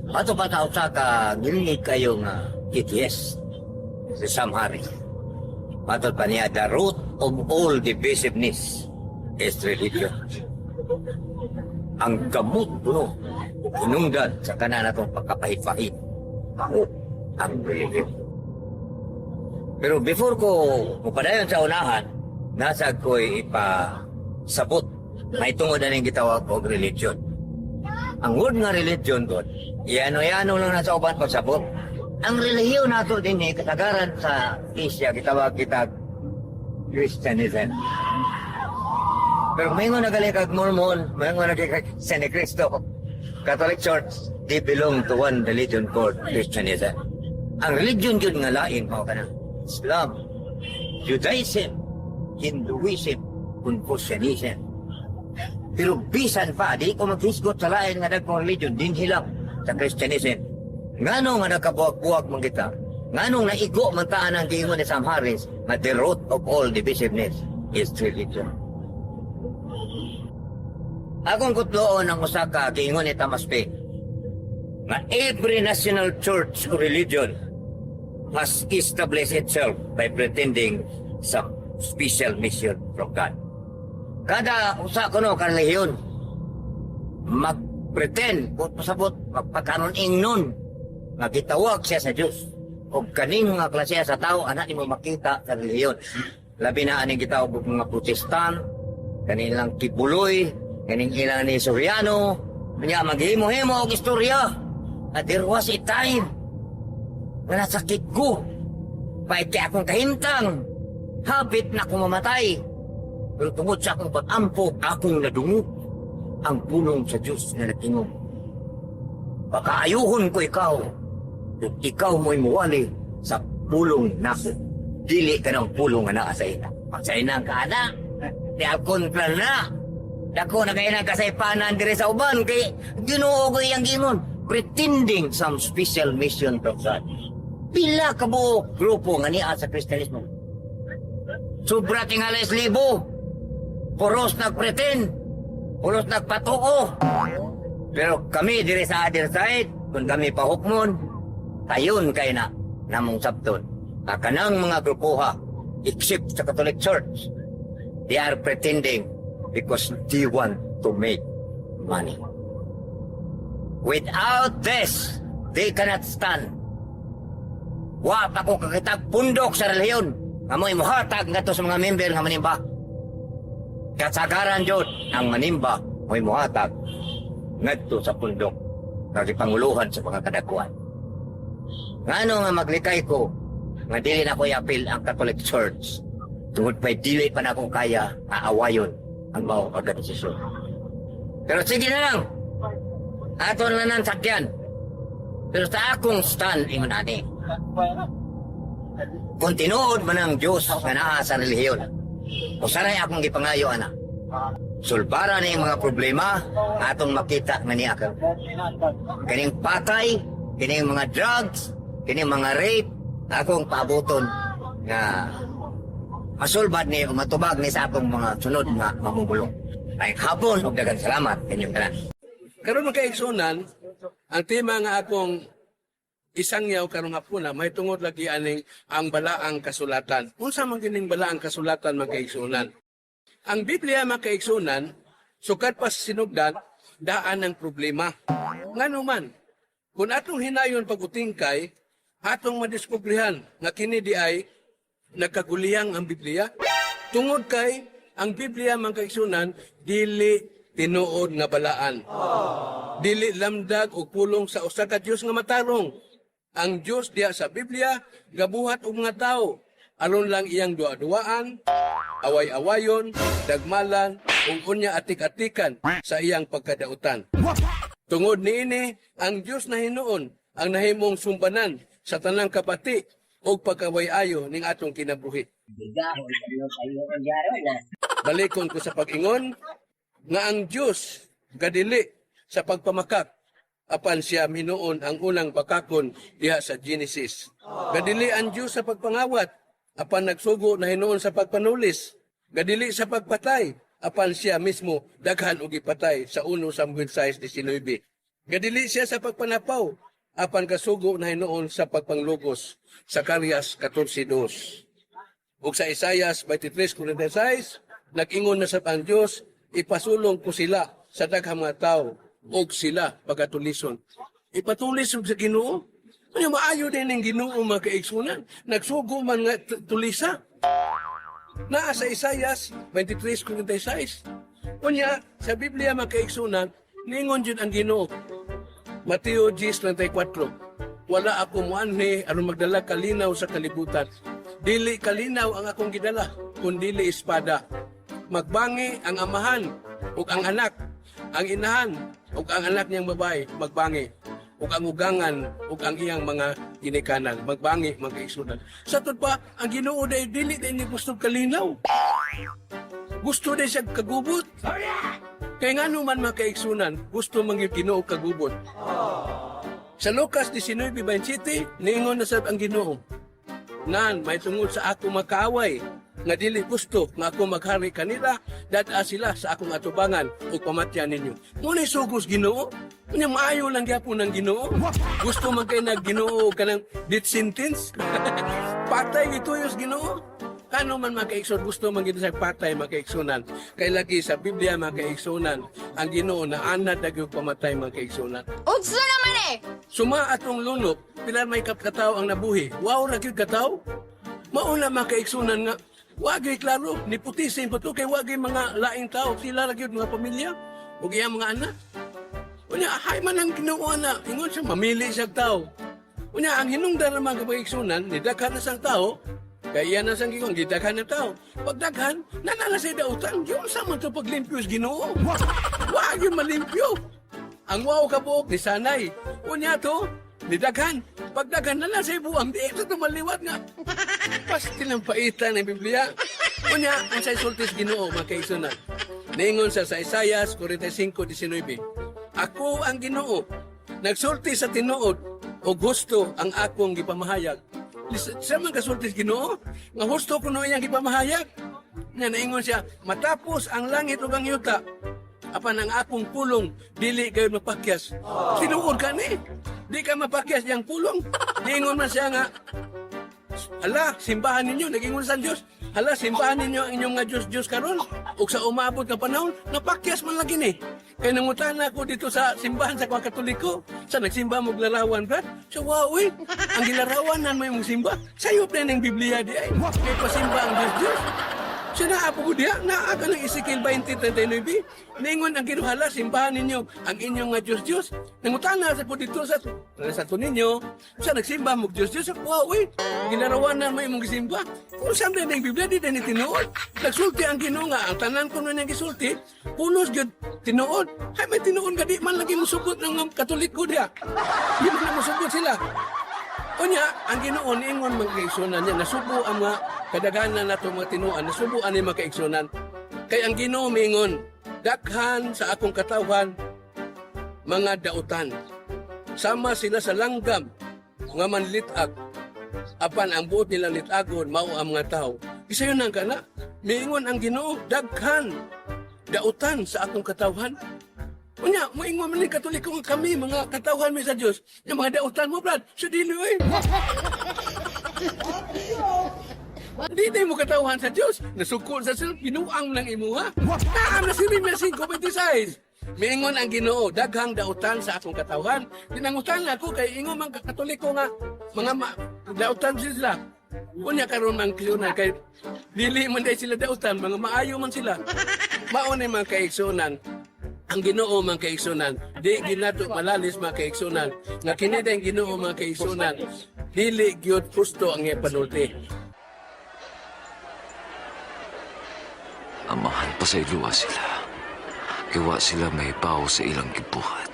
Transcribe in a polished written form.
Ato pa sa usa ka gilingig kayo nga TTS si Sam Harris. Matod pa niya, the root of all divisiveness is religion. Ang gamot no, inungdan sa kanan natong pagkapahit-pahit, mao ang religion. Pero before ko mupadayon sa unahan, nasa ko'y ipasabot may tungod na ning gitawag og religion. Ang word nga religion ko, iano-iano lang na sa uban pagsabot. Ang relihiyon nato din katagaran sa Asia, gitawag kita Christianism. Pero may nga nagaling kag Mormon, may nga nagaling kag San Cristo, Catholic Church, they belong to one religion called Christianism. Ang religion yun nga lain, mga kanang Islam, Judaism, Hinduism, Confucianism. Pero bisan pa, di ko maghisgot sa lain nga nagkong religion, din hilang sa Christianism. Nganong nga nakabuwag-buwag mong kita, nganong naigo mantaan ang giingon ni Sam Harris, na the root of all divisiveness is religion. Akong kutloon ang usa ka giingon ni Thomas Paine, na every national church or religion has established itself by pretending some special mission from God. Kada usa kuno ka relihiyon mag-pretend kung pasabot magpakaroon ingnon nga gitawag siya sa Dios o kaning nga klase sa tao anak nimo makita sa relihiyon. Labi na aning gitawag og mga Protestant, kanilang Kibuloy, kaning ilang ni Soriano, nya maghimo-himo og istorya. At there was a time na nasakit ko. Pahit kaya akong kahintang. Habit na akong mamatay. Pero tungod sa akong pag-ampo, akong nadungog ang pulong sa Diyos na natingog. Baka ayuhon ko ikaw, kung ikaw mo'y muwali sa pulong nako. Dili ka ng pulong na naa sa ina. Pagsainang ka na, di akong plan na. Dako na kayo nagkasaypanan dire sa uban, kay Ginoo ko iyang gimon, pretending some special mission from God. Pila ka buo grupo nga niya sa Kristiyanismo. Sobra tingales libo. Puros nagpretend, puros nagpatuo. Pero kami dire sa other side, kung kami pahukmon, tayon kay na namong sabton. Kanang mga grupuha, except sa Catholic Church, they are pretending because they want to make money. Without this, they cannot stand. Wa pa ko kakitag pundok sa relihiyon, nga mo'y muhatag nga to sa mga member nga manimba. Kasagaran yun ang manimba mo'y muhatag ngadto sa pundok nagipanguluhan sa mga kadakuan. Ngano nga maglikay ko nga dili na ko i-appeal ang Catholic Church tungod pa'y dili pa na akong kaya aawayon ang mga organisasyon. Pero sige na lang, ato na nang sakyan. Pero sa akong stand, ingon ani, kung tinuod man ang Diyos nga naa sa relihiyon, o sanay akong gipangayo, anak. Sulbara na yung mga problema atong makita nga niya ka. Kining patay, kining mga drugs, kining mga rape, akong paabuton nga masulbad ni o matubag ni sa atong mga sunod nga mamumulong. Ay hapon, og daghang salamat kanyang tanan. Karon makaigsunan, ang tema nga akong isangyaw karong hapuna may tungod lagi aning ang balaang kasulatan. Unsa man kining balaang kasulatan makaigsunan? Ang Biblia makaigsunan sukat pa sa sinugdan daan ng problema. Ngano man kung atong hinayon pagutingkay atong madiskubrihan nga kini di ay nagkaguliyang ang Biblia tungod kay ang Biblia makaigsunan dili tinuod nga balaan. Dili lamdag og pulong sa usa ka Dios nga matarong. Ang Diyos diya sa Biblia, gabuhat og mga tao. Alon lang iyang dua-duaan, away-awayon, dagmalan, ug unya atik-atikan sa iyang pagkadautan. Tungod niini, ang Diyos na hinuon ang nahimong sumbanan sa tanang kapati o pagkaway-ayo ning atong kinabuhi. Balikon ko sa pag-ingon, nga ang Diyos gadili sa pagpamakak apan siya minuon ang unang bakakon diha sa Genesis. Gadili ang Diyos sa pagpangawat, apan nagsugo na hinuon sa pagpanulis. Gadili sa pagpatay, apan siya mismo daghan og ipatay sa 1 Samuel 6:19. Gadili siya sa pagpanapaw, apan kasugo na hinoon sa pagpanglugos, sa Karyas 14:2. Ug sa Isayas 23:46, nag-ingon na sa ang Dios, ipasulong ko sila sa daghang mga tao, ug sila pagatulison. Ipatulis sa Ginoo. Ano maayo din ang Ginoo mga kaigsunan? Nagsugo man nga tulisa. Naa sa Isayas 23:46. Kunya sa Biblia mga kaigsunan, ningon jud ang Ginoo. Mateo 10:34. Wala ako muanhi aron magdala kalinaw sa kalibutan. Dili kalinaw ang akong gidala, kundi espada. Magbangi ang amahan ug ang anak, ang inahan ug ang anak niyang babae magbangi. Ug ang ugangan ug ang iyang mga ginikanan magbangi mga kaigsunan. Sa tud pa ang Ginoo dili ni gusto kalinaw. Gusto din siya kagubot. Kaya nga naman mga kaigsunan, gusto man yung Ginoo kagubot. Sa Lucas 19:27, niingon na sa ang Ginoo, nan may tungod sa ako makaaway, nga dili gusto nga ako maghari kanila, dada sila sa akong atubangan o pamatyan ninyo. Muna sugos Ginoo, kanya maayo lang gyapon ng Ginoo. Gusto man kayo nag-Ginoo kanang death sentence. Patay gituyos Ginoo. Kano man makaigsoon, gusto man gito sa patay makaigsunan. Kay lagi sa Biblia makaigsunan, ang Ginoo na anad dagyog pamatay makaigsunan. Utso naman eh! Suma atong lunok, pilar may kataw ang nabuhi. Wow, ragyod kataw. Mauna makaigsunan nga, wagay klaro, niputisin pa to, kay wagay mga laing tao, sila ragyod mga pamilya, o iyang mga anak. Unya, ahay man ang Ginoo na, ingon siya, mamili siya tao. Unya, ang hinungdan ng mga kapaigsunan, nidaghan na sang tao, kaya na sang gigong, gidaghan ng tao. Pagdaghan, nanala sa dautan, yun sa man ito paglimpyo sa Ginoo. Wag yun malimpyo. Ang wow kabuok ni Sanay. Unya to, nidaghan. Pagdaghan na sa buwang, di ito maliwat nga. Pasti ng paitan ng Biblia. Unya, ang sa isultis Ginoo, mga kaigsunan. Naingon sa Isayas 45:19. Ako ang Ginoo, nagsulti sa tinuod, o gusto ang akong gipamahayag. Sa mga kasultis Ginoo, nga gusto ko no iyang gipamahayag. Nga naingon siya, matapos ang langit ug ang yuta, apan ang akong pulong, dili kayo mapakyas. Tinuod ka ni, di ka mapakyas yang pulong. Naingon man siya nga, hala, simbahan ninyo, nag-ingon sa Diyos. Hala, simbahan ninyo ang inyong nga Diyos karon. Ug sa umabot nga panahon, napakyas man lagi ni. Kaya nangutan ako dito sa simbahan sa mga Katoliko. Sa nagsimba mo larawan, brad. So, wow, ang gilarawan na may mong simba. Sayop na ng Biblia di ay. Kaya pasimba ang Diyos. Siya naapo ko diya, naaka ng Ezekiel 20:39. Ningon ang kinuhala, simbahan ninyo ang inyong nga Diyos. Nangutan na sa po dito sa ninyo. Sa nagsimba mo Diyos. Wow, gilarawan na may mong simba. Kung saan na ng Biblia, di na tinuod. Nagsulti ang Ginoo nga, ang tanan ko na niyang gisulti, punos yun, tinuod. Ay, may tinuod ka di man lagi musugot ng Katoliko diya. Di man na musugot sila. Unya, ang Ginoo niingon mga kaigsunan niya, nasubo ang mga kadaghanan nato mga tinuan, nasubo ani mga kaigsunan. Kay ang Ginoo miingon, dakhan sa akong katawhan mga dautan. Sama sila sa langgam nga manlitag. Apan ang buot nilang litagon mao ang mga tao. Isa yun ang kana. Miingon ang Ginoo, daghan dautan sa akong katawhan. Unya, moingon man ni Katoliko nga kami, mga katawhan mi sa Dios. Yung mga dautan mo, brad, sa dili Di mo katawhan sa Dios. Nasukol sa sila, binuang lang imuha. Naan na si Rimersing 5:26. Miingon ang Ginoo, daghang dautan sa akong katawhan. Dinangutan ako kay ingon man Katoliko nga mga dautan sila. Unya karon man kaigsunan kay dili man day sila dautan, mga maayo man sila. Mao ni mga kaigsunan. Ang Ginoo mga kaigsunan, di ginato malalis mga kaigsunan. Nga kini ang Ginoo mga kaigsunan, dili gyud gusto ang ipanulti. Amahan pa sa iluwa sila. Kiwa sila may pao sa ilang gibuhat.